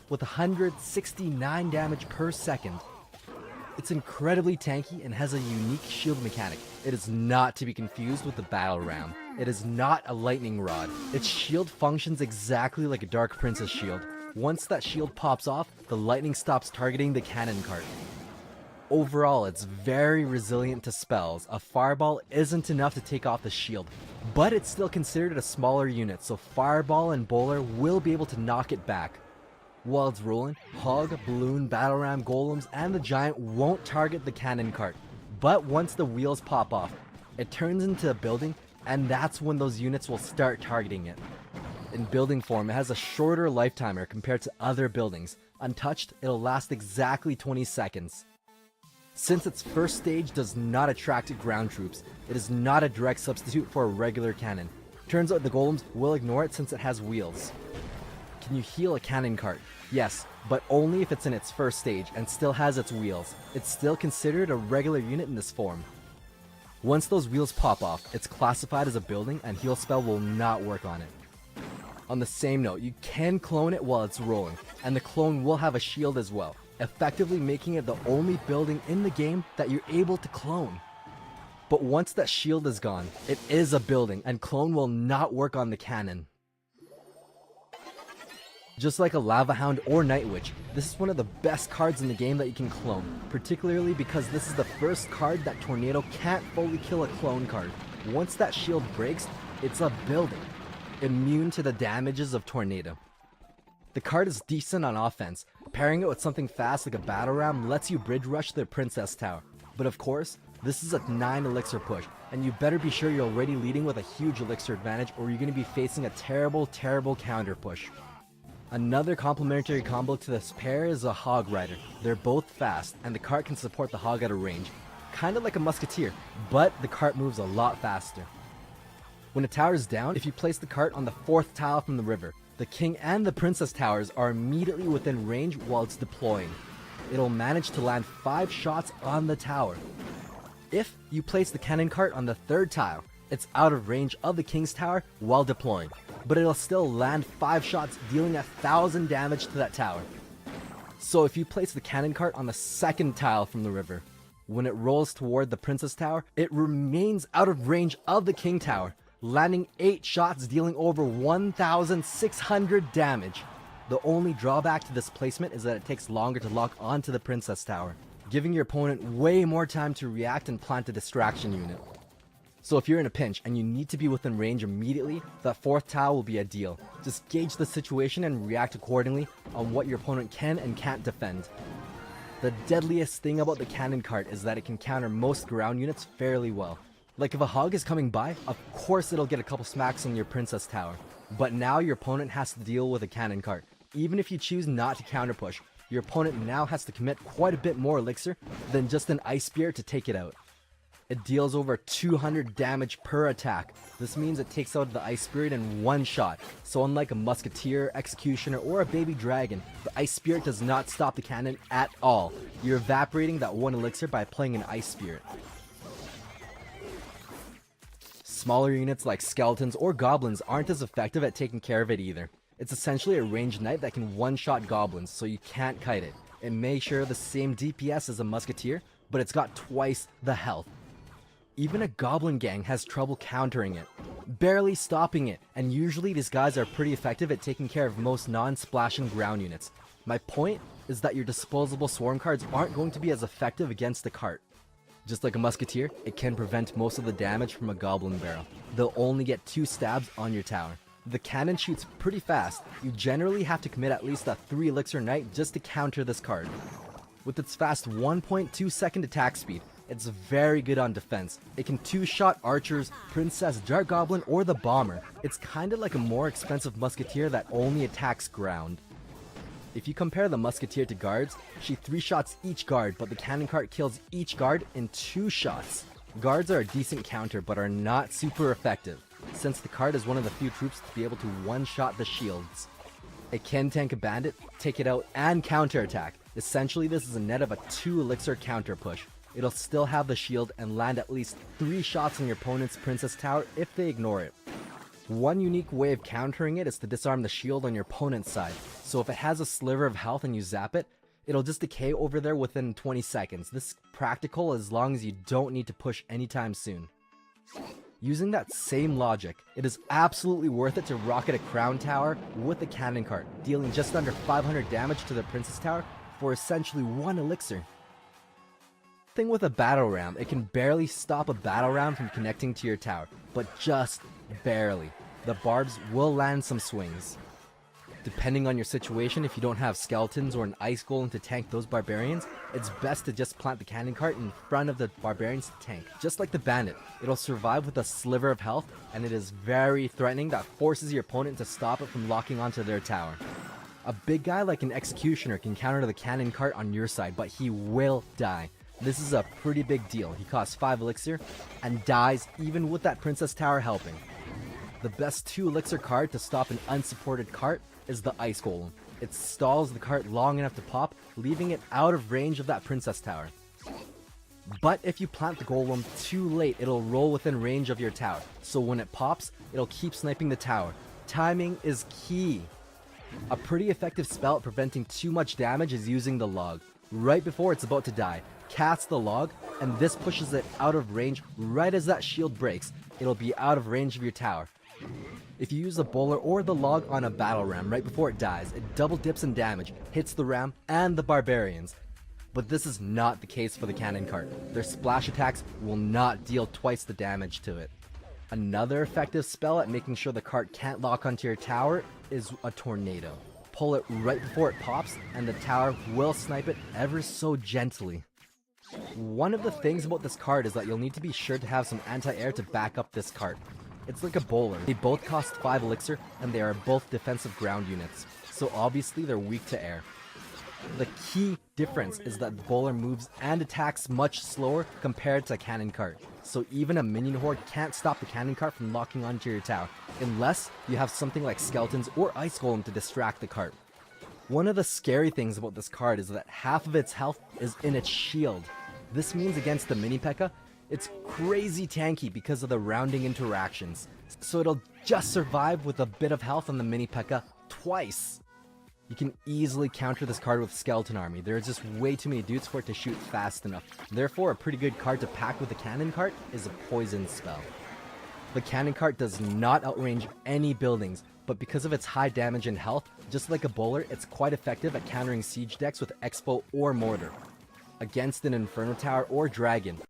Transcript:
with 169 damage per second. It's incredibly tanky and has a unique shield mechanic. It is not to be confused with the battle ram. It is not a lightning rod. Its shield functions exactly like a Dark Princess shield. Once that shield pops off, the lightning stops targeting the cannon cart. Overall, it's very resilient to spells. A fireball isn't enough to take off the shield, but it's still considered a smaller unit, so fireball and bowler will be able to knock it back. While it's rolling, Hog, Balloon, Battle Ram, Golems, and the Giant won't target the cannon cart. But once the wheels pop off, it turns into a building, and that's when those units will start targeting it. In building form, it has a shorter lifetimer compared to other buildings. Untouched, it'll last exactly 20 seconds. Since its first stage does not attract ground troops, it is not a direct substitute for a regular cannon. Turns out the Golems will ignore it since it has wheels. Can you heal a cannon cart? Yes, but only if it's in its first stage and still has its wheels. It's still considered a regular unit in this form. Once those wheels pop off, it's classified as a building and heal spell will not work on it. On the same note, you can clone it while it's rolling, and the clone will have a shield as well, effectively making it the only building in the game that you're able to clone. But once that shield is gone, it is a building and clone will not work on the cannon. Just like a Lava Hound or Night Witch, this is one of the best cards in the game that you can clone, particularly because this is the first card that Tornado can't fully kill a clone card. Once that shield breaks, it's a building, immune to the damages of Tornado. The card is decent on offense. Pairing it with something fast like a Battle Ram lets you bridge rush the Princess Tower. But of course, this is a 9 elixir push, and you better be sure you're already leading with a huge elixir advantage or you're going to be facing a terrible counter push. Another complementary combo to this pair is a Hog Rider. They're both fast, and the cart can support the Hog at a range. Kinda like a Musketeer, but the cart moves a lot faster. When a tower is down, if you place the cart on the 4th tile from the river, the King and the Princess Towers are immediately within range while it's deploying. It'll manage to land 5 shots on the tower. If you place the cannon cart on the 3rd tile, it's out of range of the King's Tower while deploying, but it'll still land 5 shots, dealing 1,000 damage to that tower. So if you place the cannon cart on the 2nd tile from the river, when it rolls toward the Princess Tower, it remains out of range of the King Tower, landing 8 shots, dealing over 1,600 damage. The only drawback to this placement is that it takes longer to lock onto the Princess Tower, giving your opponent way more time to react and plant a distraction unit. So if you're in a pinch and you need to be within range immediately, that 4th tile will be ideal. Just gauge the situation and react accordingly on what your opponent can and can't defend. The deadliest thing about the cannon cart is that it can counter most ground units fairly well. Like if a Hog is coming by, of course it'll get a couple smacks on your Princess Tower. But now your opponent has to deal with a cannon cart. Even if you choose not to counter push, your opponent now has to commit quite a bit more elixir than just an Ice Spear to take it out. It deals over 200 damage per attack. This means it takes out the Ice Spirit in one shot. So unlike a Musketeer, Executioner, or a Baby Dragon, the Ice Spirit does not stop the cannon at all. You're evaporating that 1 elixir by playing an Ice Spirit. Smaller units like Skeletons or Goblins aren't as effective at taking care of it either. It's essentially a ranged knight that can one-shot Goblins, so you can't kite it. It may share the same DPS as a Musketeer, but it's got twice the health. Even a Goblin gang has trouble countering it, barely stopping it, and usually these guys are pretty effective at taking care of most non-splashing ground units. My point is that your disposable swarm cards aren't going to be as effective against the cart. Just like a Musketeer, it can prevent most of the damage from a Goblin barrel. They'll only get 2 stabs on your tower. The cannon shoots pretty fast. You generally have to commit at least a 3 elixir knight just to counter this card. With its fast 1.2 second attack speed, it's very good on defense. It can 2-shot archers, princess, dart goblin, or the bomber. It's kinda like a more expensive musketeer that only attacks ground. If you compare the musketeer to guards, she 3-shots each guard, but the cannon cart kills each guard in 2 shots. Guards are a decent counter, but are not super effective, since the cart is one of the few troops to be able to one-shot the shields. It can tank a bandit, take it out, and counterattack. Essentially, this is a net of a 2 elixir counter push. It'll still have the shield and land at least 3 shots on your opponent's princess tower if they ignore it. One unique way of countering it is to disarm the shield on your opponent's side. So if it has a sliver of health and you zap it, it'll just decay over there within 20 seconds. This is practical as long as you don't need to push anytime soon. Using that same logic, it is absolutely worth it to rocket a crown tower with the cannon cart, dealing just under 500 damage to the princess tower for essentially 1 elixir. Thing with a battle ram, it can barely stop a battle ram from connecting to your tower, but just barely. The barbs will land some swings. Depending on your situation, if you don't have skeletons or an ice golem to tank those barbarians, it's best to just plant the cannon cart in front of the barbarians to tank. Just like the bandit, it'll survive with a sliver of health, and it is very threatening that forces your opponent to stop it from locking onto their tower. A big guy like an executioner can counter the cannon cart on your side, but he will die. This is a pretty big deal. He costs 5 elixir and dies even with that princess tower helping. The best 2 elixir card to stop an unsupported cart is the ice golem. It stalls the cart long enough to pop, leaving it out of range of that princess tower. But if you plant the golem too late, it'll roll within range of your tower. So when it pops, it'll keep sniping the tower. Timing is key. A pretty effective spell at preventing too much damage is using the log. Right before it's about to die, cast the log, and this pushes it out of range right as that shield breaks. It'll be out of range of your tower. If you use the bowler or the log on a battle ram right before it dies, it double dips in damage, hits the ram and the barbarians. But this is not the case for the cannon cart. Their splash attacks will not deal twice the damage to it. Another effective spell at making sure the cart can't lock onto your tower is a tornado. Pull it right before it pops and the tower will snipe it ever so gently. One of the things about this card is that you'll need to be sure to have some anti-air to back up this cart. It's like a bowler. They both cost 5 elixir and they are both defensive ground units, so obviously they're weak to air. The key difference is that the bowler moves and attacks much slower compared to a cannon cart, so even a minion horde can't stop the cannon cart from locking onto your tower, unless you have something like skeletons or ice golem to distract the cart. One of the scary things about this card is that half of its health is in its shield. This means against the mini P.E.K.K.A, it's crazy tanky because of the rounding interactions, so it'll just survive with a bit of health on the mini P.E.K.K.A twice. You can easily counter this card with Skeleton Army. There are just way too many dudes for it to shoot fast enough. Therefore, a pretty good card to pack with the cannon cart is a poison spell. The cannon cart does not outrange any buildings, but because of its high damage and health, just like a bowler, it's quite effective at countering siege decks with Expo or Mortar. Against an Inferno Tower or Dragon,